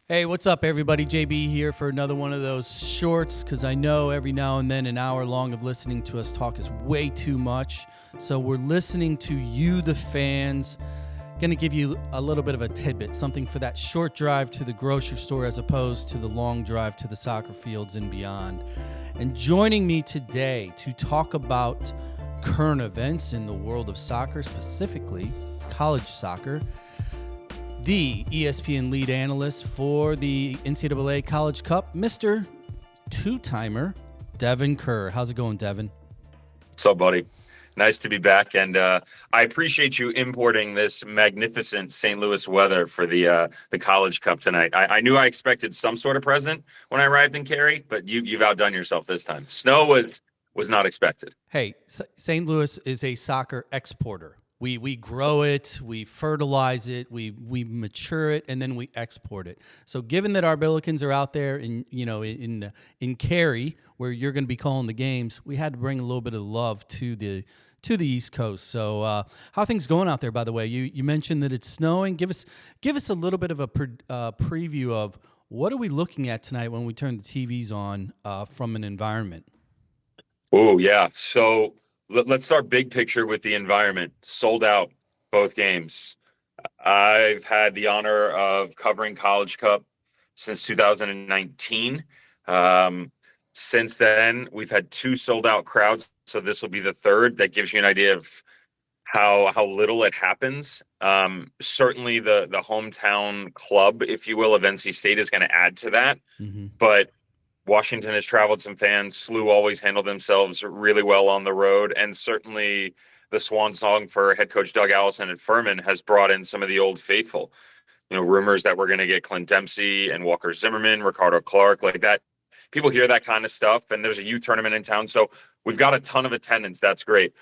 Hey, what's up, everybody? JB here for another one of those shorts, because I know every now and then an hour long of listening to us talk is way too much. So we're listening to you, the fans. Going to give you a little bit of a tidbit, something for that short drive to the grocery store as opposed to the long drive to the soccer fields and beyond. And joining me today to talk about current events in the world of soccer, specifically college soccer, the ESPN Lead Analyst for the NCAA College Cup, Mr. Two-timer, Devon Kerr. How's it going, Devon? What's up, buddy? Nice to be back, and I appreciate you importing this magnificent St. Louis weather for the College Cup tonight. I knew I expected some sort of present when I arrived in Cary, but you've outdone yourself this time. Snow was not expected. Hey, St. Louis is a soccer exporter. We grow it, we fertilize it, we mature it, and then we export it. So, given that our Billikens are out there in Cary, where you're going to be calling the games, we had to bring a little bit of love to the East Coast. So, how are things going out there? By the way, you mentioned that it's snowing. Give us a little bit of a preview of what are we looking at tonight when we turn the TVs on from an environment. Oh yeah, so. Let's start big picture with the environment. Sold out both games. I've had the honor of covering College Cup since 2019. Since then, we've had two sold out crowds, so this will be the third. That gives you an idea of how little it happens. Certainly, the hometown club, if you will, of NC State is going to add to that. Mm-hmm. But Washington has traveled some fans. SLU always handled themselves really well on the road. And certainly the swan song for head coach Doug Allison at Furman has brought in some of the old faithful. Rumors that we're going to get Clint Dempsey and Walker Zimmerman, Ricardo Clark, like that. People hear that kind of stuff, and there's a youth tournament in town. So we've got a ton of attendance. That's great.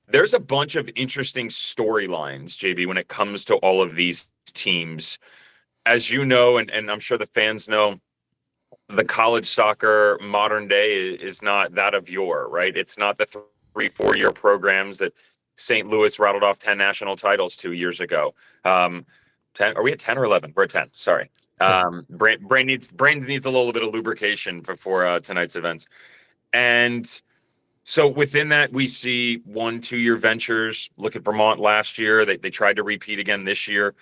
There's a bunch of interesting storylines, JB, when it comes to all of these teams. As you know, and I'm sure the fans know, the college soccer modern day is not that of yore, right? It's not the 3-4 year programs that St. Louis rattled off 10 national titles 2 years ago. 10, are we at 10 or 11? We're at 10. Sorry. Brain needs a little bit of lubrication for tonight's events. And so within that, we see 1-2 year ventures. Look at Vermont last year. They tried to repeat again this year.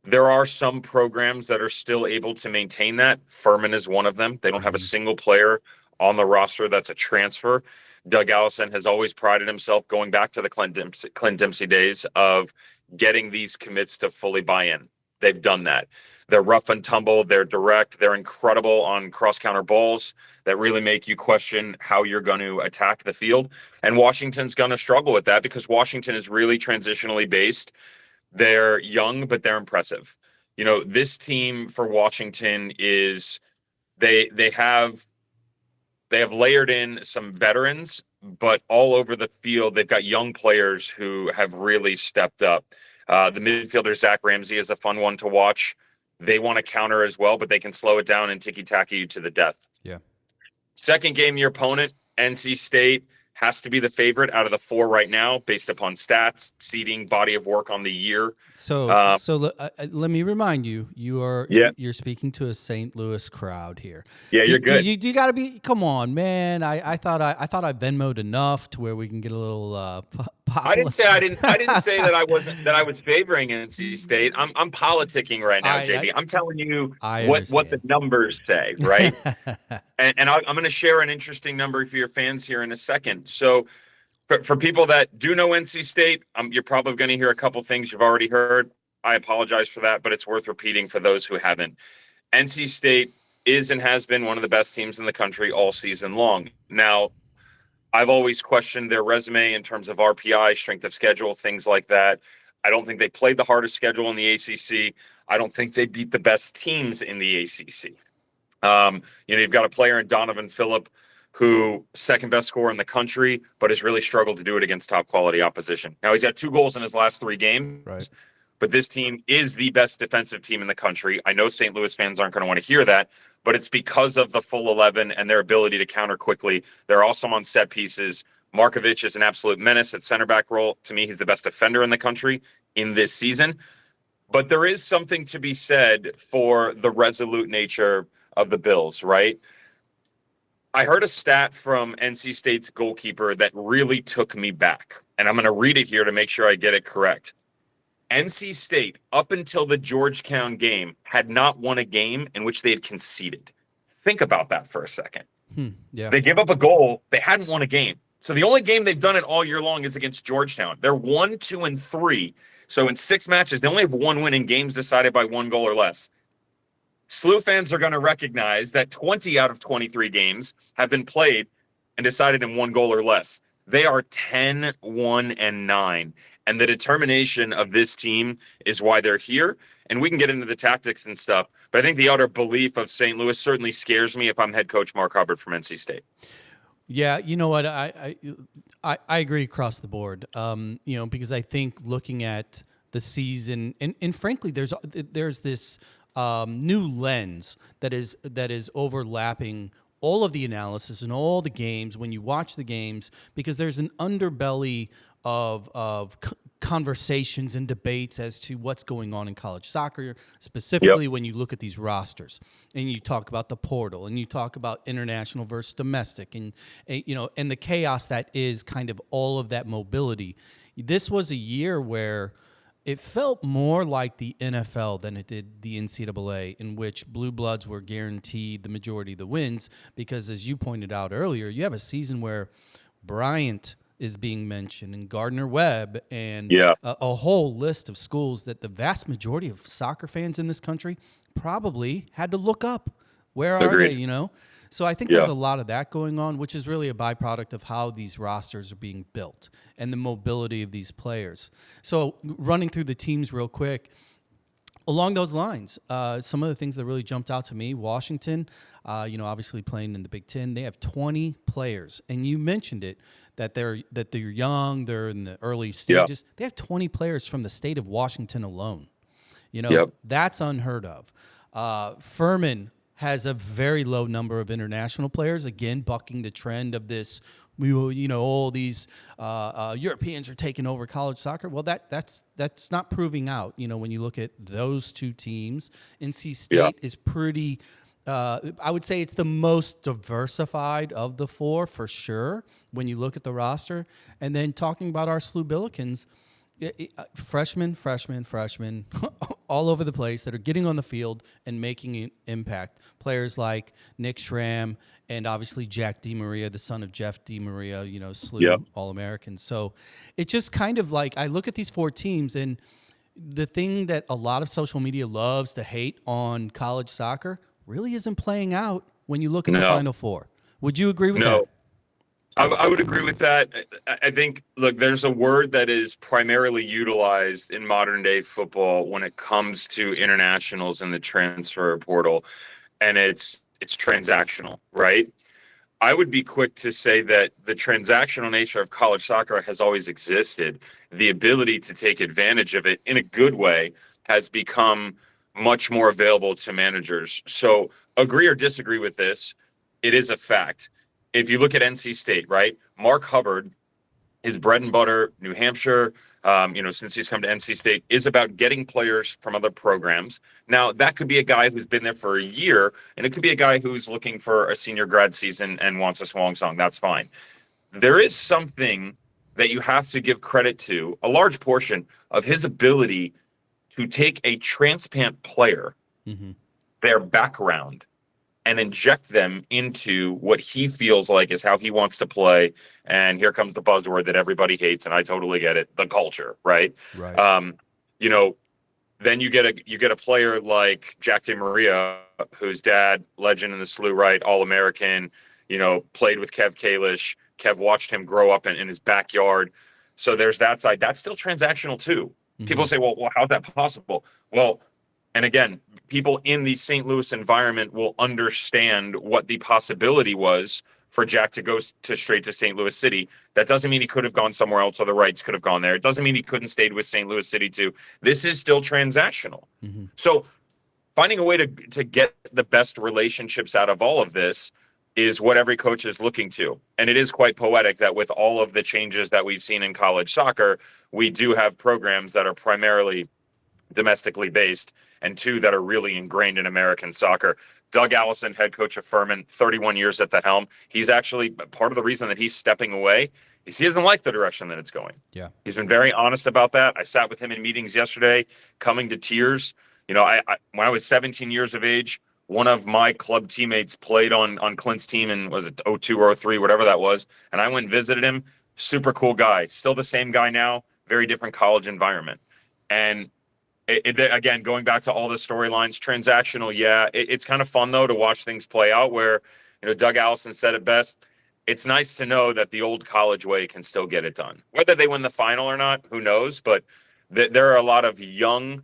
There are some programs that are still able to maintain that. Furman is one of them. They don't have a single player on the roster that's a transfer. Doug Allison has always prided himself, going back to the Clint Dempsey days, of getting these commits to fully buy in. They've done that. They're rough and tumble. They're direct. They're incredible on cross-counter balls that really make you question how you're going to attack the field. And Washington's going to struggle with that because Washington is really transitionally based. They're young, but they're impressive. This team for Washington is they have layered in some veterans, but all over the field, they've got young players who have really stepped up. The midfielder, Zach Ramsey, is a fun one to watch. They want to counter as well, but they can slow it down and tiki-taka you to the death. Yeah. Second game, your opponent, NC State, has to be the favorite out of the four right now, based upon stats, seeding, body of work on the year. So let me remind you, you're speaking to a St. Louis crowd here. Yeah, you're good. You got to be. Come on, man. I thought I Venmo'd enough to where we can get a little. I didn't say that I was favoring NC State. I'm politicking right now, JB. I'm telling you what the numbers say, right? and I'm going to share an interesting number for your fans here in a second. So for people that do know NC State, you're probably going to hear a couple things you've already heard. I apologize for that, but it's worth repeating for those who haven't. NC State is and has been one of the best teams in the country all season long. Now, I've always questioned their resume in terms of RPI, strength of schedule, things like that. I don't think they played the hardest schedule in the ACC. I don't think they beat the best teams in the ACC. You've got a player in Donovan Phillip who second best scorer in the country, but has really struggled to do it against top quality opposition. Now he's got 2 goals in his last 3 games, right? But this team is the best defensive team in the country. I know St. Louis fans aren't going to want to hear that, but it's because of the full 11 and their ability to counter quickly. They're awesome on set pieces. Markovic is an absolute menace at center back role. To me, he's the best defender in the country in this season. But there is something to be said for the resolute nature of the Bills, right? I heard a stat from NC State's goalkeeper that really took me back. And I'm going to read it here to make sure I get it correct. NC State, up until the Georgetown game, had not won a game in which they had conceded. Think about that for a second. Yeah. They gave up a goal. They hadn't won a game. So the only game they've done it all year long is against Georgetown. They're 1, 2, and 3. So in 6 matches, they only have one win in games decided by 1 goal or less. SLU fans are going to recognize that 20 out of 23 games have been played and decided in 1 goal or less. They are 10, 1, and 9. And the determination of this team is why they're here. And we can get into the tactics and stuff. But I think the utter belief of St. Louis certainly scares me if I'm head coach Mark Hubbard from NC State. Yeah, you know what? I agree across the board. Because I think looking at the season, and frankly, there's this new lens that is overlapping all of the analysis and all the games when you watch the games, because there's an underbelly of conversations and debates as to what's going on in college soccer, specifically when you look at these rosters and you talk about the portal and you talk about international versus domestic and the chaos that is kind of all of that mobility. This was a year where it felt more like the NFL than it did the NCAA, in which blue bloods were guaranteed the majority of the wins, because as you pointed out earlier, you have a season where Bryant is being mentioned and Gardner-Webb and a whole list of schools that the vast majority of soccer fans in this country probably had to look up. Where are they, So I think there's a lot of that going on, which is really a byproduct of how these rosters are being built and the mobility of these players. So running through the teams real quick, along those lines, some of the things that really jumped out to me, Washington, obviously playing in the Big Ten, they have 20 players. And you mentioned it, that they're young, they're in the early stages. They have 20 players from the state of Washington alone. That's unheard of. Furman has a very low number of international players, again, bucking the trend of this, all these Europeans are taking over college soccer. Well, that's not proving out. When you look at those two teams, NC State is pretty, I would say it's the most diversified of the four for sure when you look at the roster. And then talking about our SLU Billikens, freshmen, all over the place that are getting on the field and making an impact. Players like Nick Schramm and obviously Jack DiMaria, the son of Jeff DiMaria, SLU All-American. So it's just kind of like I look at these four teams, and the thing that a lot of social media loves to hate on college soccer really isn't playing out when you look at the Final Four. Would you agree with that? I would agree with that. I think, look, there's a word that is primarily utilized in modern day football when it comes to internationals and the transfer portal, and it's transactional, right? I would be quick to say that the transactional nature of college soccer has always existed. The ability to take advantage of it in a good way has become much more available to managers. So agree or disagree with this, it is a fact. If you look at NC State, right, Mark Hubbard, his bread and butter, New Hampshire, since he's come to NC State, is about getting players from other programs. Now, that could be a guy who's been there for a year, and it could be a guy who's looking for a senior grad season and wants a swan song. That's fine. There is something that you have to give credit to, a large portion of his ability to take a transplant player, their background, and inject them into what he feels like is how he wants to play. And here comes the buzzword that everybody hates, and I totally get it: the culture, right? Right. Then you get a player like Jack DiMaria, whose dad, legend in the SLU, right, All-American, played with Kev Kalish. Kev watched him grow up in his backyard. So there's that side. That's still transactional too. People say, well, how's that possible? Well, and again, people in the St. Louis environment will understand what the possibility was for Jack to go straight to St. Louis City. That doesn't mean he could have gone somewhere else or the rights could have gone there. It doesn't mean he couldn't stayed with St. Louis City too. This is still transactional. So finding a way to get the best relationships out of all of this is what every coach is looking to. And it is quite poetic that with all of the changes that we've seen in college soccer, we do have programs that are primarily domestically based, and two that are really ingrained in American soccer. Doug Allison, head coach of Furman, 31 years at the helm. He's actually part of the reason that he's stepping away is he doesn't like the direction that it's going. Yeah. He's been very honest about that. I sat with him in meetings yesterday, coming to tears. You know, I when I was 17 years of age, one of my club teammates played on Clint's team in, was it 02 or 03, whatever that was. And I went and visited him. Super cool guy. Still the same guy now, very different college environment. And again, going back to all the storylines, transactional, yeah. It's kind of fun, though, to watch things play out where, you know, Doug Allison said it best. It's nice to know that the old college way can still get it done. Whether they win the final or not, who knows? But there are a lot of young,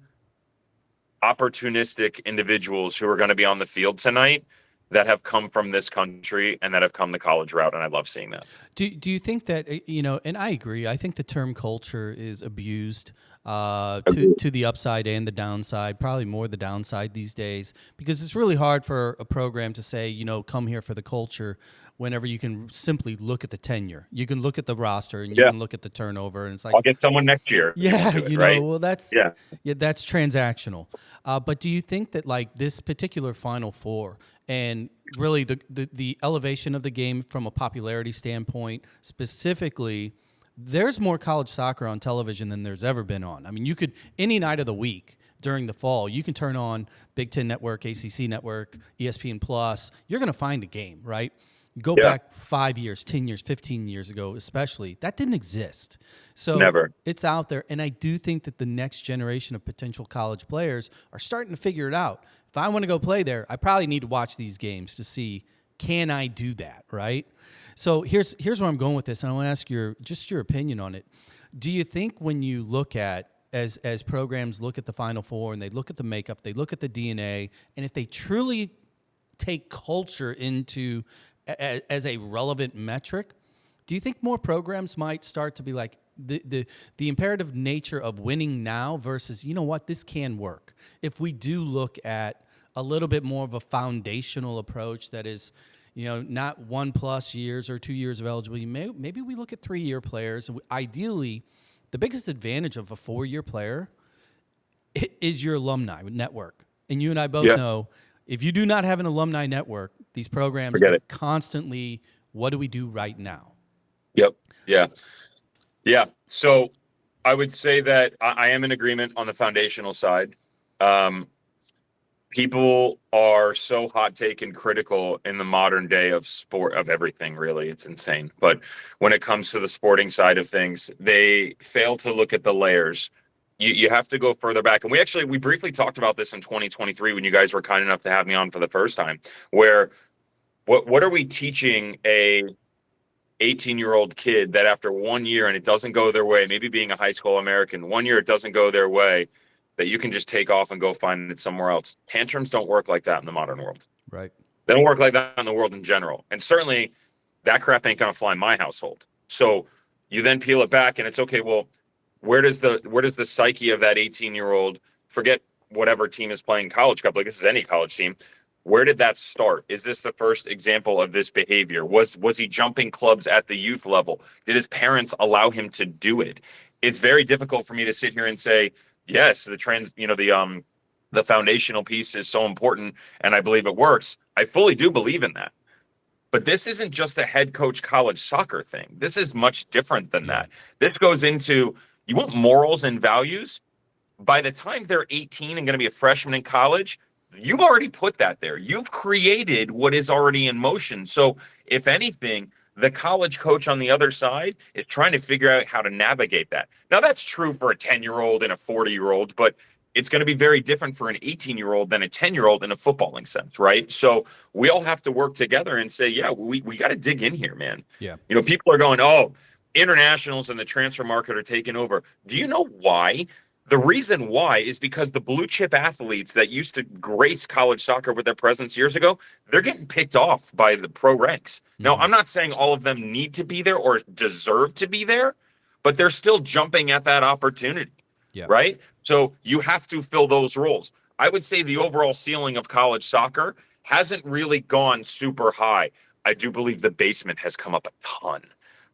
opportunistic individuals who are going to be on the field tonight that have come from this country and that have come the college route, and I love seeing that. Do you think that, you know, and I agree, I think the term culture is abused to the upside and the downside, probably more the downside these days, because it's really hard for a program to say, you know, come here for the culture whenever you can simply look at the tenure. You can look at the roster and you can look at the turnover, and it's like, I'll get someone next year. Yeah, you know, right? well, that's that's transactional. But do you think that, like, this particular Final Four and really the elevation of the game from a popularity standpoint, specifically, there's more college soccer on television than there's ever been on. I mean, you could, any night of the week during the fall, you can turn on Big Ten Network, ACC Network, ESPN Plus. You're going to find a game, right? Go back 5 years, 10 years, 15 years ago, especially, that didn't exist. So Never. It's out there. And I do think that the next generation of potential college players are starting to figure it out. If I want to go play there, I probably need to watch these games to see, can I do that, right? So here's where I'm going with this, and I want to ask your opinion on it. Do you think when you look at, as programs look at the Final Four and they look at the makeup, they look at the DNA, and if they truly take culture into as a relevant metric, do you think more programs might start to be like the imperative nature of winning now versus, you know what, this can work if we do look at a little bit more of a foundational approach that is, you know, not 1+ years or 2 years of eligibility. Maybe we look at 3-year players. Ideally, the biggest advantage of a 4-year player is your alumni network. And you and I both know, if you do not have an alumni network, these programs are constantly, what do we do right now? Yep. Yeah. So I would say that I am in agreement on the foundational side. People are so hot take and critical in the modern day of sport, of everything, really. It's insane. But when it comes to the sporting side of things, they fail to look at the layers. You have to go further back. And we briefly talked about this in 2023 when you guys were kind enough to have me on for the first time, where what are we teaching a 18-year-old kid that after 1 year and it doesn't go their way, maybe being a high school American, 1 year it doesn't go their way, that you can just take off and go find it somewhere else. Tantrums don't work like that in the modern world. Right. They don't work like that in the world in general. And certainly that crap ain't going to fly in my household. So you then peel it back and it's okay, well, where does the psyche of that 18-year-old, forget whatever team is playing College Cup, like this is any college team, where did that start? Is this the first example of this behavior? Was he jumping clubs at the youth level? Did his parents allow him to do it? It's very difficult for me to sit here and say, yes, the foundational piece is so important and I believe it works. I fully do believe in that. But this isn't just a head coach college soccer thing. This is much different than that. This goes into, you want morals and values. By the time they're 18 and going to be a freshman in college, you've already put that there. You've created what is already in motion. So if anything, the college coach on the other side is trying to figure out how to navigate that. Now, that's true for a 10-year-old and a 40-year-old, but it's going to be very different for an 18-year-old than a 10-year-old in a footballing sense, right? So we all have to work together and say, yeah, we got to dig in here, man. Yeah. You know, people are going, oh, internationals and the transfer market are taking over. Do you know why? The reason why is because the blue chip athletes that used to grace college soccer with their presence years ago, they're getting picked off by the pro ranks. Now, I'm not saying all of them need to be there or deserve to be there, but they're still jumping at that opportunity, right? So you have to fill those roles. I would say the overall ceiling of college soccer hasn't really gone super high. I do believe the basement has come up a ton,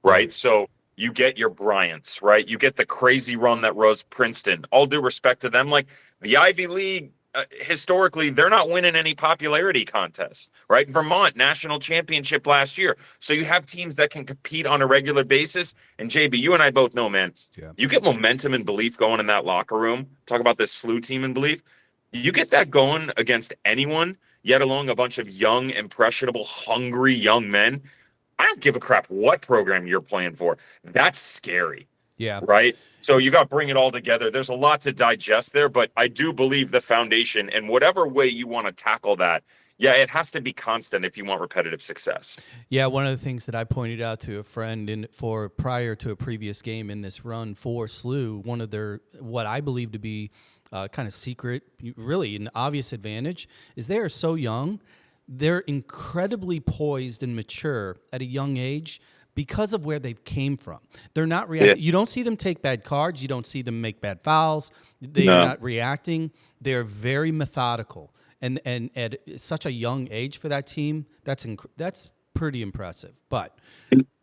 right? So You get your Bryants, right? You get the crazy run that rose Princeton. All due respect to them, like the Ivy League, historically, they're not winning any popularity contests, right? Vermont national championship last year. So you have teams that can compete on a regular basis. And JB, you and I both know, man, you get momentum and belief going in that locker room. Talk about this SLU team and belief. You get that going against anyone, yet alone a bunch of young, impressionable, hungry young men. I don't give a crap what program you're playing for. That's scary. Yeah. Right. So you got to bring it all together. There's a lot to digest there, but I do believe the foundation, and whatever way you want to tackle that, yeah, it has to be constant if you want repetitive success. Yeah, one of the things that I pointed out to a friend prior to a previous game in this run for SLU, one of their what I believe to be kind of secret, really an obvious advantage, is they are so young. They're incredibly poised and mature at a young age because of where they came from. They're not reacting. Yeah. You don't see them take bad cards. You don't see them make bad fouls. They are not reacting. They're very methodical. And at such a young age for that team, that's pretty impressive. But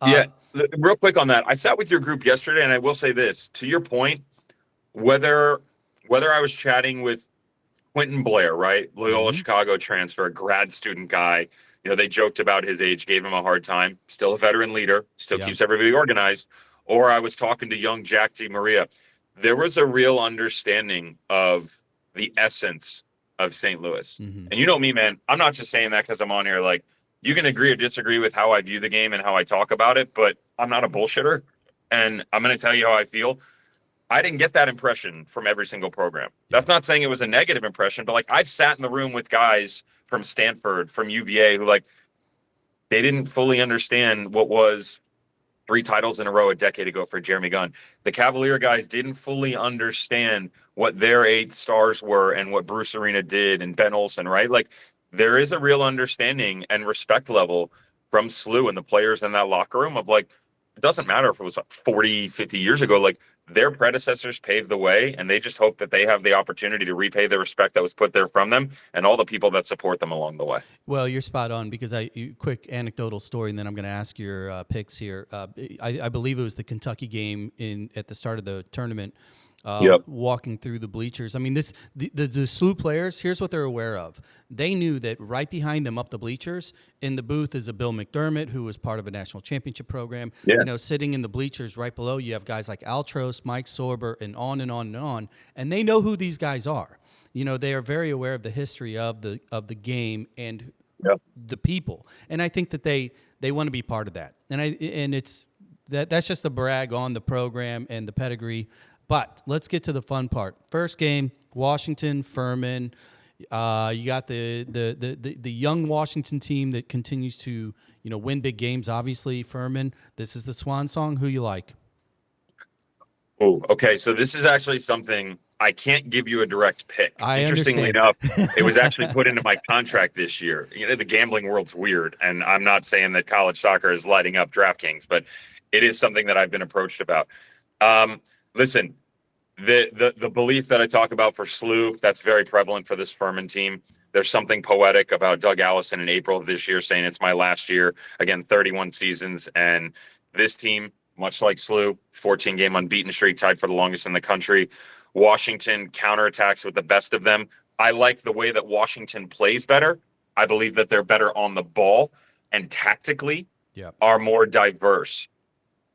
yeah, real quick on that, I sat with your group yesterday, and I will say this to your point: whether I was chatting with Quentin Blair, right, Loyola Chicago transfer, grad student guy, they joked about his age, gave him a hard time. Still a veteran leader, still keeps everybody organized. Or I was talking to young Jack DiMaria. There was a real understanding of the essence of St. Louis. And you know me, man, I'm not just saying that because I'm on here. Like, you can agree or disagree with how I view the game and how I talk about it, but I'm not a bullshitter. And I'm going to tell you how I feel. I didn't get that impression from every single program. That's not saying it was a negative impression, but like I've sat in the room with guys from Stanford, from UVA, who like they didn't fully understand what was 3 titles in a row a decade ago for Jeremy Gunn. The Cavalier guys didn't fully understand what their 8 stars were and what Bruce Arena did and Ben Olsen, right? Like there is a real understanding and respect level from SLU and the players in that locker room of like, it doesn't matter if it was 40, 50 years ago, like their predecessors paved the way, and they just hope that they have the opportunity to repay the respect that was put there from them and all the people that support them along the way. Well, you're spot on because quick anecdotal story, and then I'm going to ask your picks here. I believe it was the Kentucky game at the start of the tournament. Walking through the bleachers. I mean, the SLU players, here's what they're aware of. They knew that right behind them up the bleachers in the booth is a Bill McDermott, who was part of a national championship program. Sitting in the bleachers right below, you have guys like Altros, Mike Sorber, and on and on and on. And they know who these guys are. They are very aware of the history of the game and the people. And I think that they want to be part of that. And that's just a brag on the program and the pedigree. But let's get to the fun part. First game, Washington, Furman. You got the young Washington team that continues to win big games. Obviously, Furman. This is the swan song. Who you like? Oh, okay. So this is actually something I can't give you a direct pick. Interestingly enough, it was actually put into my contract this year. The gambling world's weird, and I'm not saying that college soccer is lighting up DraftKings, but it is something that I've been approached about. Listen, the belief that I talk about for SLU, that's very prevalent for this Furman team. There's something poetic about Doug Allison in April of this year saying it's my last year. Again, 31 seasons. And this team, much like SLU, 14-game unbeaten streak, tied for the longest in the country. Washington counterattacks with the best of them. I like the way that Washington plays better. I believe that they're better on the ball and tactically are more diverse.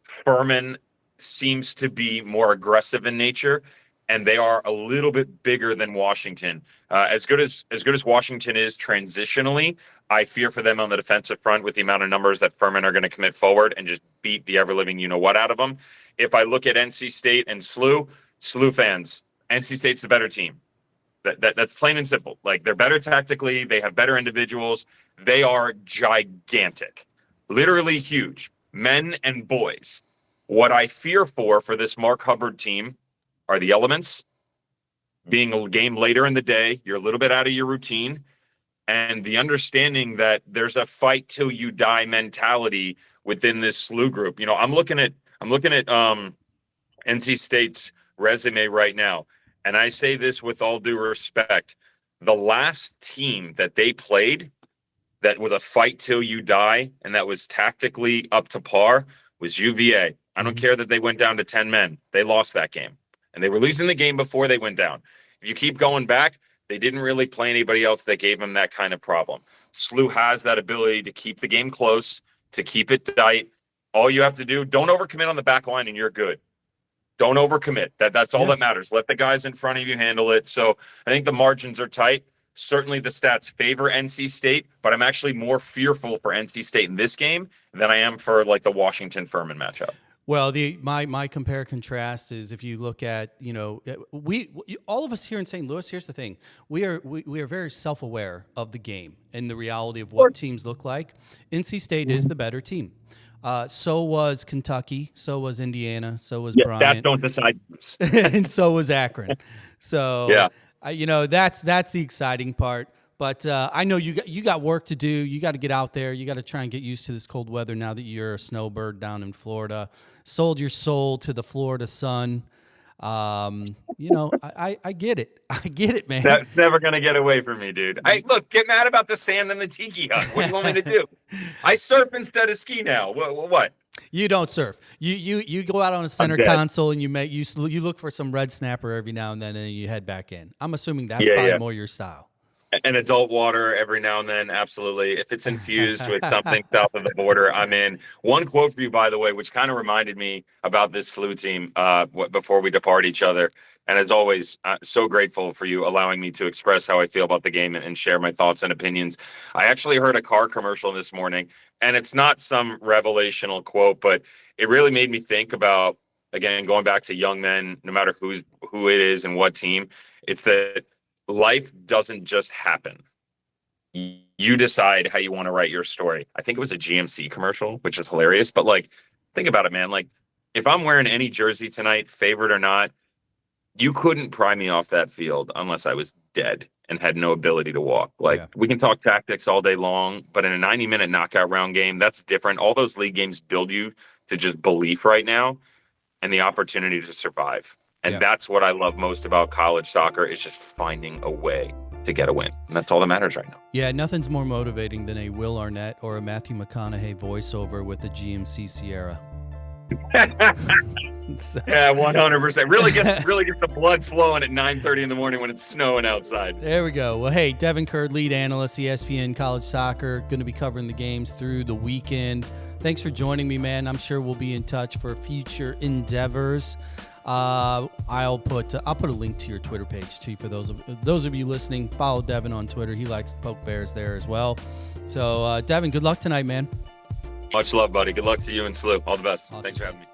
Furman seems to be more aggressive in nature, and they are a little bit bigger than Washington. As good as Washington is transitionally, I fear for them on the defensive front with the amount of numbers that Furman are going to commit forward and just beat the ever-living you-know-what out of them. If I look at NC State and SLU fans, NC State's the better team. That's plain and simple. Like, they're better tactically. They have better individuals. They are gigantic, literally huge, men and boys. What I fear for this Mark Hubbard team are the elements, being a game later in the day, you're a little bit out of your routine, and the understanding that there's a fight till you die mentality within this SLU group. I'm looking at NC State's resume right now, and I say this with all due respect. The last team that they played that was a fight till you die and that was tactically up to par was UVA. I don't care that they went down to 10 men. They lost that game. And they were losing the game before they went down. If you keep going back, they didn't really play anybody else that gave them that kind of problem. SLU has that ability to keep the game close, to keep it tight. All you have to do, don't overcommit on the back line and you're good. Don't overcommit. That's all that matters. Let the guys in front of you handle it. So I think the margins are tight. Certainly the stats favor NC State, but I'm actually more fearful for NC State in this game than I am for like the Washington Furman matchup. Well, my compare contrast is if you look at, we all of us here in St. Louis, here's the thing. We are very self-aware of the game and the reality of what teams look like. NC State is the better team. So was Kentucky, so was Indiana, so was Bryant. That don't decide. And so was Akron. So yeah. That's the exciting part. But I know you got work to do. You got to get out there. You got to try and get used to this cold weather now that you're a snowbird down in Florida. Sold your soul to the Florida sun. I get it. I get it, man. That's never going to get away from me, dude. Look, get mad about the sand and the tiki hut. What do you want me to do? I surf instead of ski now. What? You don't surf. You go out on a center console and you look for some red snapper every now and then and you head back in. I'm assuming that's probably more your style. And adult water every now and then, absolutely. If it's infused with something south of the border, I'm in. One quote for you, by the way, which kind of reminded me about this SLU team before we depart each other. And as always, so grateful for you allowing me to express how I feel about the game and share my thoughts and opinions. I actually heard a car commercial this morning, and it's not some revelational quote, but it really made me think about, again, going back to young men, no matter who it is and what team, it's that life doesn't just happen. You decide how you want to write your story. I think it was a GMC commercial, which is hilarious. But like, think about it, man. Like, if I'm wearing any jersey tonight, favorite or not, you couldn't pry me off that field unless I was dead and had no ability to walk. Like, we can talk tactics all day long, but in a 90-minute knockout round game, that's different. All those league games build you to just belief right now and the opportunity to survive. And that's what I love most about college soccer is just finding a way to get a win. And that's all that matters right now. Yeah, nothing's more motivating than a Will Arnett or a Matthew McConaughey voiceover with the GMC Sierra. Yeah, 100%. Really gets the blood flowing at 9:30 in the morning when it's snowing outside. There we go. Well, hey, Devon Kerr, lead analyst, ESPN College Soccer, going to be covering the games through the weekend. Thanks for joining me, man. I'm sure we'll be in touch for future endeavors. I'll put a link to your Twitter page too for those of you listening. Follow Devon on Twitter. He likes to poke bears there as well. So Devon, good luck tonight, man. Much love, buddy. Good luck to you and SLU. All the best. Awesome. Thanks for having me.